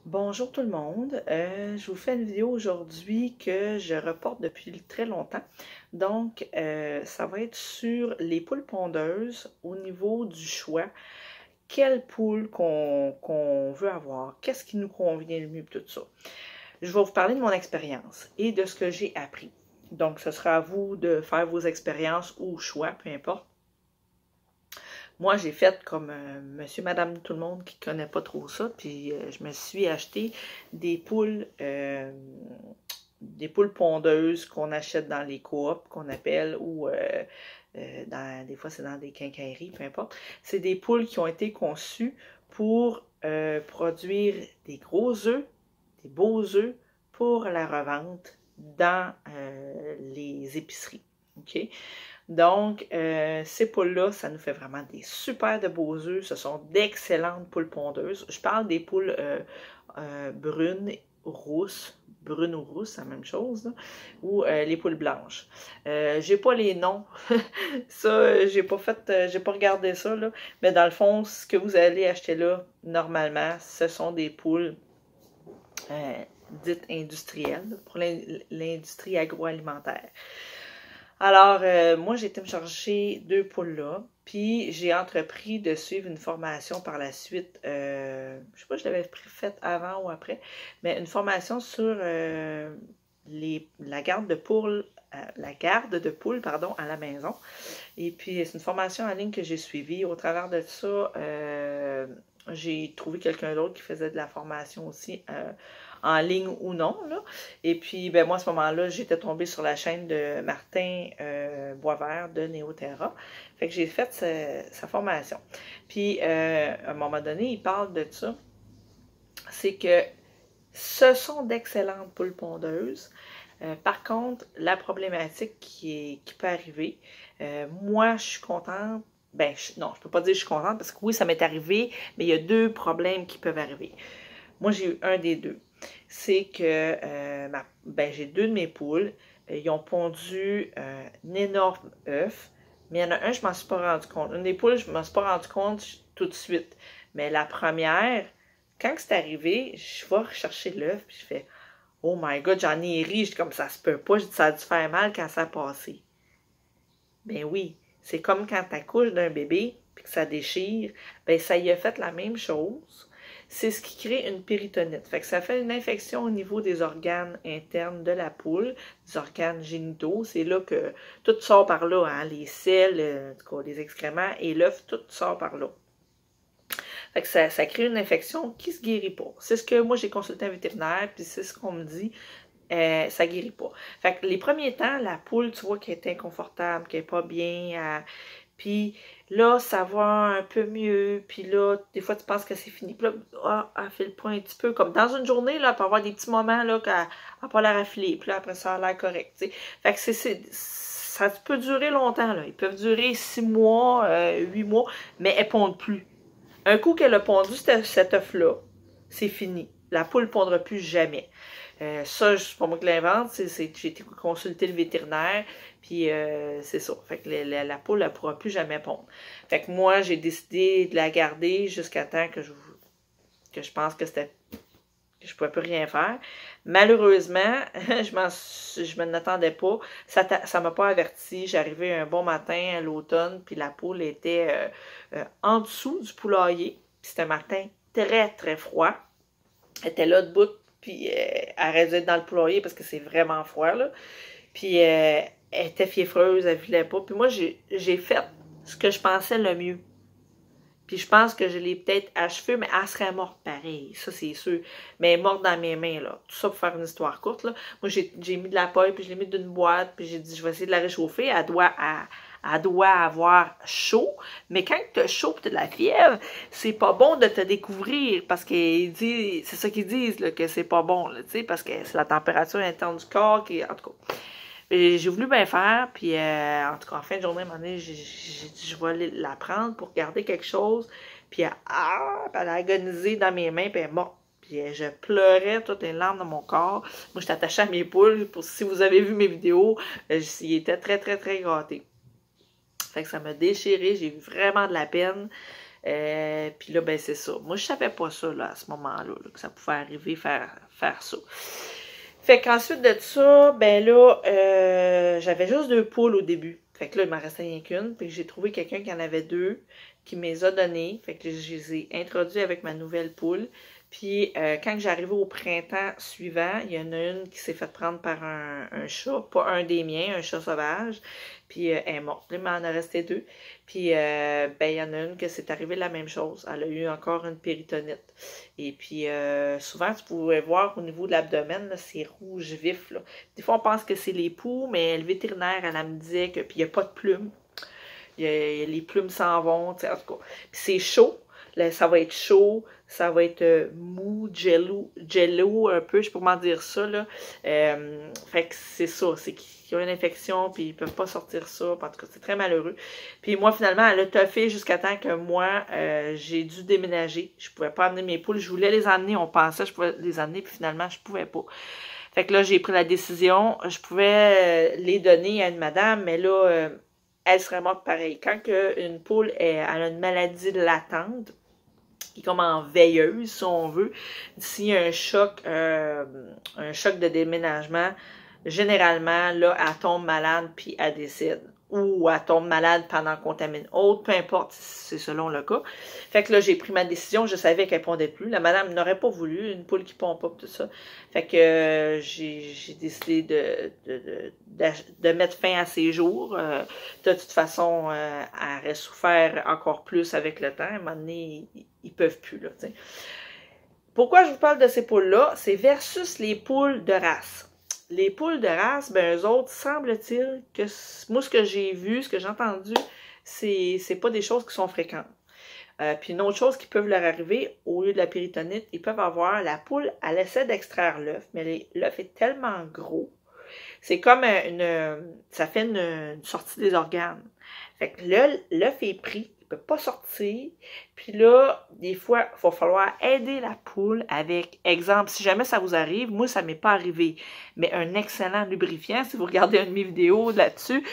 Bonjour tout le monde, je vous fais une vidéo aujourd'hui que je reporte depuis très longtemps. Donc, ça va être sur les poules pondeuses au niveau du choix. Quelle poule qu'on veut avoir, qu'est-ce qui nous convient le mieux, tout ça. Je vais vous parler de mon expérience et de ce que j'ai appris. Donc, ce sera à vous de faire vos expériences ou choix, peu importe. Moi, j'ai fait comme monsieur, madame, tout le monde qui ne connaît pas trop ça, puis je me suis acheté des poules pondeuses qu'on achète dans les coops, qu'on appelle, ou des fois c'est dans des quincailleries, peu importe. C'est des poules qui ont été conçues pour produire des gros œufs, des beaux œufs pour la revente dans les épiceries. OK? Donc, ces poules-là, ça nous fait vraiment des super de beaux œufs. Ce sont d'excellentes poules pondeuses. Je parle des poules brunes, rousses, brunes ou rousses, c'est la même chose, là, ou les poules blanches. J'ai pas les noms. Ça, j'ai pas regardé ça, là. Mais dans le fond, ce que vous allez acheter là, normalement, ce sont des poules dites industrielles, pour l'industrie agroalimentaire. Alors, moi, j'ai été me chercher deux poules là, puis j'ai entrepris de suivre une formation par la suite. Je sais pas si je l'avais faite avant ou après, mais une formation sur la garde de poules, pardon, à la maison. Et puis, c'est une formation en ligne que j'ai suivie. Au travers de ça, j'ai trouvé quelqu'un d'autre qui faisait de la formation aussi en ligne ou non, là. Et puis, ben moi, à ce moment-là, j'étais tombée sur la chaîne de Martin Boisvert de Néoterra. Fait que j'ai fait sa formation. Puis, à un moment donné, il parle de ça. C'est que ce sont d'excellentes poules pondeuses. Par contre, la problématique qui peut arriver, moi, je suis contente. Ben, non, je peux pas dire que je suis contente parce que oui, ça m'est arrivé, mais il y a deux problèmes qui peuvent arriver. Moi, j'ai eu un des deux. C'est que j'ai deux de mes poules. Ils ont pondu un énorme œuf. Mais il y en a un, je m'en suis pas rendu compte. Une des poules, je m'en suis pas rendu compte tout de suite. Mais la première, quand c'est arrivé, je vais rechercher l'œuf, puis je fais oh my god, j'en ai ri. Comme ça se peut pas. Je dis ça a dû faire mal quand ça a passé. Ben oui, c'est comme quand tu accouches d'un bébé puis que ça déchire. Ben ça y a fait la même chose. C'est ce qui crée une péritonite. Fait que ça fait une infection au niveau des organes internes de la poule, des organes génitaux. C'est là que tout sort par là, hein, les selles, en tout cas, les excréments et l'œuf, tout sort par là. Fait que ça crée une infection qui se guérit pas. C'est ce que moi j'ai consulté un vétérinaire, puis c'est ce qu'on me dit. Ça guérit pas. Fait que les premiers temps, la poule, tu vois qu'elle est inconfortable, qu'elle est pas bien. Puis là, ça va un peu mieux. Puis là, des fois, tu penses que c'est fini. Puis là, elle fait le point un petit peu. Comme dans une journée, là, elle peut avoir des petits moments là, qu'elle n'a pas l'air affilée. Puis là, après, ça a l'air correct. T'sais. Fait que ça peut durer longtemps. Là. Ils peuvent durer 6 mois, 8 mois, mais elles ne pondent plus. Un coup qu'elle a pondu cet œuf-là, c'est fini. La poule ne pondra plus jamais. Ça, c'est pas moi qui l'invente, j'ai été consulter le vétérinaire, puis c'est ça. Fait que la poule, elle ne pourra plus jamais pondre. Fait que moi, j'ai décidé de la garder jusqu'à temps que je pense que je ne pouvais plus rien faire. Malheureusement, je m'en attendais pas. Ça ne m'a pas averti. J'arrivais un bon matin à l'automne, puis la poule était en dessous du poulailler. Puis c'était un matin très, très froid. Elle était là debout, puis elle aurait dû être dans le poulailler parce que c'est vraiment froid, là. Puis elle était fiévreuse, elle ne voulait pas. Puis moi, j'ai fait ce que je pensais le mieux. Puis je pense que je l'ai peut-être achevée, mais elle serait morte pareil, ça c'est sûr. Mais elle est morte dans mes mains, là. Tout ça pour faire une histoire courte, là. Moi, j'ai mis de la paille, puis je l'ai mis d'une boîte, puis j'ai dit, je vais essayer de la réchauffer. Elle doit avoir chaud, mais quand tu as chaud et tu as de la fièvre, c'est pas bon de te découvrir, parce que c'est ça qu'ils disent, là, que c'est pas bon, là, parce que c'est la température interne du corps qui, en tout cas. J'ai voulu bien faire, puis en tout cas, en fin de journée, à un moment donné, j'ai dit, je vais la prendre pour garder quelque chose, puis elle a agonisé dans mes mains, puis elle est morte. Puis je pleurais toutes les larmes dans mon corps. Moi, je suis attachée à mes poules. Si vous avez vu mes vidéos, ils étaient très, très, très gâtés. Fait que ça m'a déchiré. J'ai eu vraiment de la peine. Puis là, ben c'est ça. Moi, je savais pas ça, là, à ce moment-là, là, que ça pouvait arriver faire ça. Fait qu'ensuite de ça, ben là, j'avais juste 2 poules au début. Fait que là, il m'en restait rien qu'une. Puis j'ai trouvé quelqu'un qui en avait 2, qui me les a données. Fait que je les ai introduits avec ma nouvelle poule. Puis quand j'arrivais au printemps suivant, il y en a une qui s'est fait prendre par un chat, pas un des miens, un chat sauvage. Puis elle est morte. Il m'en a resté 2. Puis ben il y en a une que c'est arrivé la même chose. Elle a eu encore une péritonite. Et puis souvent tu pouvais voir au niveau de l'abdomen, c'est rouge vif. Là. Des fois on pense que c'est les poux, mais le vétérinaire, elle me disait que puis il n'y a pas de plumes. Les plumes s'en vont, en tout cas. Puis c'est chaud. Là, ça va être chaud, ça va être mou, jello un peu, je peux comment dire ça, là. Fait que c'est ça, c'est qu'ils ont une infection, puis ils peuvent pas sortir ça, en tout cas, c'est très malheureux. Puis moi, finalement, elle a toffé jusqu'à temps que moi, j'ai dû déménager. Je pouvais pas amener mes poules, je voulais les emmener, on pensait que je pouvais les emmener, puis finalement, je pouvais pas. Fait que là, j'ai pris la décision, je pouvais les donner à une madame, mais là, elle serait morte pareil. Quand une poule, elle a une maladie latente, qui est comme en veilleuse, si on veut. S'il y a un choc de déménagement, généralement, là, elle tombe malade puis elle décède. Ou elle tombe malade pendant qu'on contamine autre, peu importe, c'est selon le cas. Fait que là, j'ai pris ma décision, je savais qu'elle ne pondait plus. La madame n'aurait pas voulu, une poule qui ne pond pas, tout ça. Fait que j'ai décidé de mettre fin à ses jours. De toute façon, elle aurait souffert encore plus avec le temps. À un moment donné, ils peuvent plus, là, t'sais. Pourquoi je vous parle de ces poules-là? C'est versus les poules de race. Les poules de race, ben eux autres, semble-t-il que moi, ce que j'ai vu, ce que j'ai entendu, c'est pas des choses qui sont fréquentes. Puis une autre chose qui peut leur arriver, au lieu de la péritonite, ils peuvent avoir, la poule, elle essaie d'extraire l'œuf, mais l'œuf est tellement gros. C'est comme ça fait une sortie des organes. Fait que là, l'œuf est pris, il peut pas sortir. Puis là, des fois, il va falloir aider la poule avec, exemple, si jamais ça vous arrive, moi, ça m'est pas arrivé, mais un excellent lubrifiant, si vous regardez une de mes vidéos là-dessus,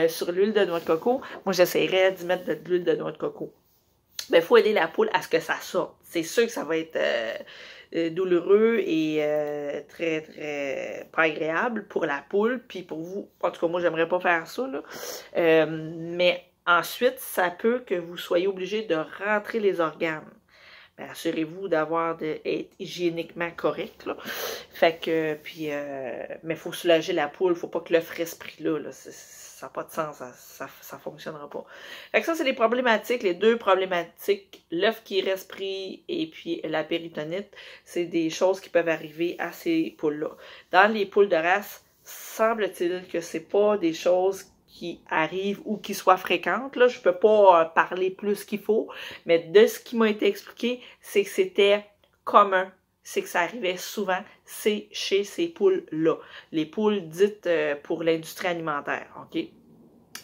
sur l'huile de noix de coco, moi, j'essaierais d'y mettre de l'huile de noix de coco. Ben, il faut aider la poule à ce que ça sorte. C'est sûr que ça va être douloureux et très, très pas agréable pour la poule, puis pour vous. En tout cas, moi, j'aimerais pas faire ça, là. Mais ensuite, ça peut que vous soyez obligé de rentrer les organes. Ben, assurez-vous d'être hygiéniquement correct, là. Fait que, puis, mais il faut soulager la poule, faut pas que l'œuf reste pris là. Ça n'a pas de sens, ça fonctionnera pas. Fait que ça, c'est les problématiques, les 2 problématiques, l'œuf qui reste pris et puis la péritonite, c'est des choses qui peuvent arriver à ces poules-là. Dans les poules de race, semble-t-il que c'est pas des choses qui arrivent ou qui soient fréquentes. Là, je peux pas parler plus qu'il faut, mais de ce qui m'a été expliqué, c'est que c'était commun. C'est que ça arrivait souvent, c'est chez ces poules-là. Les poules dites pour l'industrie alimentaire, OK?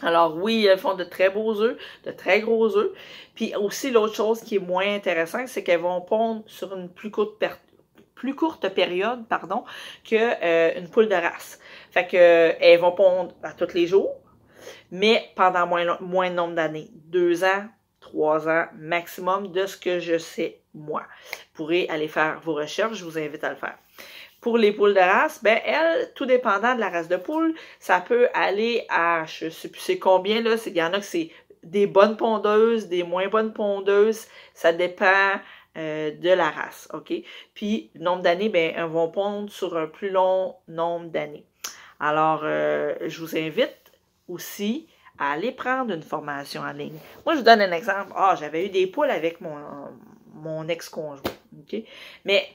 Alors oui, elles font de très beaux œufs, de très gros œufs. Puis aussi, l'autre chose qui est moins intéressante, c'est qu'elles vont pondre sur une plus courte période, que une poule de race. Fait que elles vont pondre à tous les jours, mais pendant moins de nombre d'années. 2 ans, 3 ans maximum de ce que je sais, moi. Vous pourrez aller faire vos recherches, je vous invite à le faire. Pour les poules de race, ben elles, tout dépendant de la race de poule, ça peut aller à, je sais plus c'est combien, là, il y en a que c'est des bonnes pondeuses, des moins bonnes pondeuses, ça dépend de la race, OK? Puis, le nombre d'années, ben elles vont pondre sur un plus long nombre d'années. Alors, je vous invite aussi à aller prendre une formation en ligne. Moi, je vous donne un exemple. J'avais eu des poules avec mon ex-conjoint, OK? Mais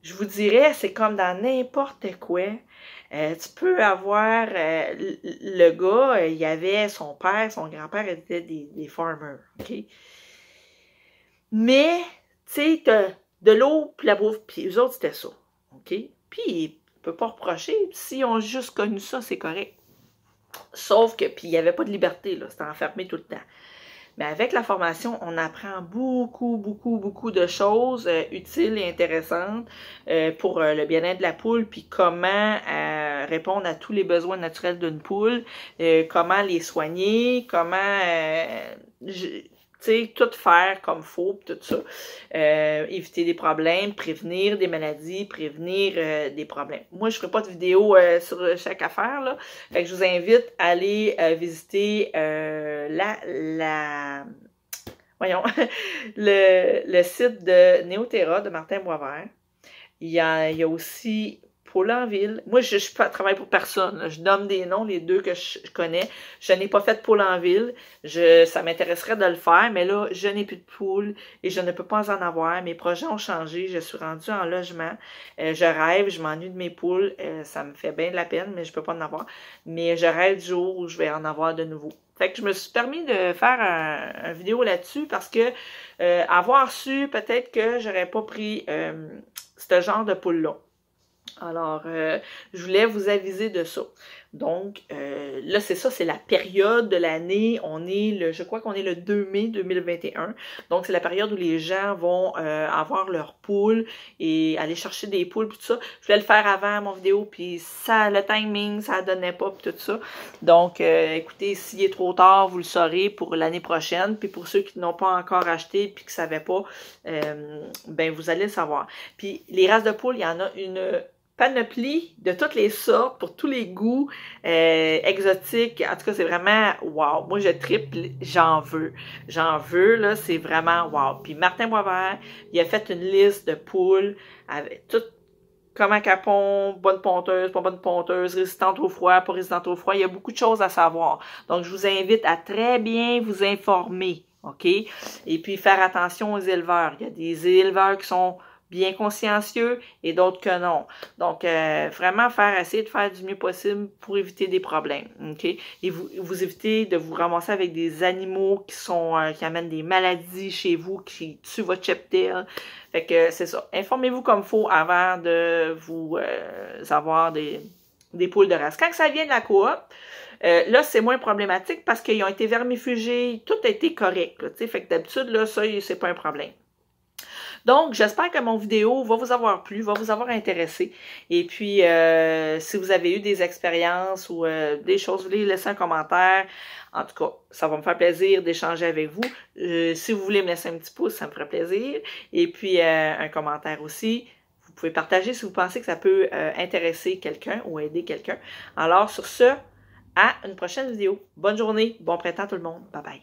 je vous dirais, c'est comme dans n'importe quoi. Tu peux avoir le gars, il y avait son père, son grand-père étaient des farmers, OK? Mais, tu sais, t'as de l'eau puis la bouffe, puis eux autres, c'était ça, OK? Puis, on peut pas reprocher. S'ils ont juste connu ça, c'est correct. Sauf que, puis il n'y avait pas de liberté, là, c'était enfermé tout le temps. Mais avec la formation, on apprend beaucoup de choses utiles et intéressantes pour le bien-être de la poule, puis comment répondre à tous les besoins naturels d'une poule, comment les soigner, comment sais, tout faire comme faut, tout ça. Éviter des problèmes, prévenir des maladies, prévenir des problèmes. Moi, je ferai pas de vidéo sur chaque affaire, là. Fait que je vous invite à aller visiter voyons, le site de Néoterra de Martin Boisvert. Il y a aussi Pôle-en-Ville. Moi, je travaille pour personne. Là. Je nomme des noms, les deux que je connais. Je n'ai pas fait Pôle-en-Ville. Ça m'intéresserait de le faire, mais là, je n'ai plus de poules et je ne peux pas en avoir. Mes projets ont changé. Je suis rendue en logement. Je rêve, je m'ennuie de mes poules. Ça me fait bien de la peine, mais je peux pas en avoir. Mais je rêve du jour où je vais en avoir de nouveau. Fait que je me suis permis de faire une vidéo là-dessus parce que avoir su, peut-être que j'aurais pas pris ce genre de poule-là. Alors, je voulais vous aviser de ça. Donc, là, c'est ça, c'est la période de l'année. Je crois qu'on est le 2 mai 2021. Donc, c'est la période où les gens vont avoir leurs poules et aller chercher des poules, puis tout ça. Je voulais le faire avant mon vidéo, puis ça, le timing, ça donnait pas, puis tout ça. Donc, écoutez, s'il est trop tard, vous le saurez pour l'année prochaine. Puis pour ceux qui n'ont pas encore acheté, puis qui ne savaient pas, ben, vous allez le savoir. Puis, les races de poules, il y en a une panoplie de toutes les sortes, pour tous les goûts, exotiques. En tout cas, c'est vraiment wow. Moi, je triple, j'en veux. J'en veux, là, c'est vraiment wow. Puis Martin Boisvert, il a fait une liste de poules avec tout comment qu'elle pond, bonne ponteuse, pas bonne ponteuse, résistante au froid, pas résistante au froid. Il y a beaucoup de choses à savoir. Donc, je vous invite à très bien vous informer, OK? Et puis, faire attention aux éleveurs. Il y a des éleveurs qui sont bien consciencieux et d'autres que non. Donc, vraiment essayer de faire du mieux possible pour éviter des problèmes, OK? Et vous évitez de vous ramasser avec des animaux qui amènent des maladies chez vous, qui tuent votre cheptel. Fait que c'est ça. Informez-vous comme il faut avant de vous avoir des poules de race. Quand ça vient de la coop, là, c'est moins problématique parce qu'ils ont été vermifugés, tout a été correct. Là, fait que d'habitude, là, ça, c'est pas un problème. Donc, j'espère que mon vidéo va vous avoir plu, va vous avoir intéressé. Et puis, si vous avez eu des expériences ou des choses, vous voulez laisser un commentaire. En tout cas, ça va me faire plaisir d'échanger avec vous. Si vous voulez me laisser un petit pouce, ça me ferait plaisir. Et puis, un commentaire aussi. Vous pouvez partager si vous pensez que ça peut intéresser quelqu'un ou aider quelqu'un. Alors, sur ce, à une prochaine vidéo. Bonne journée, bon printemps tout le monde. Bye bye.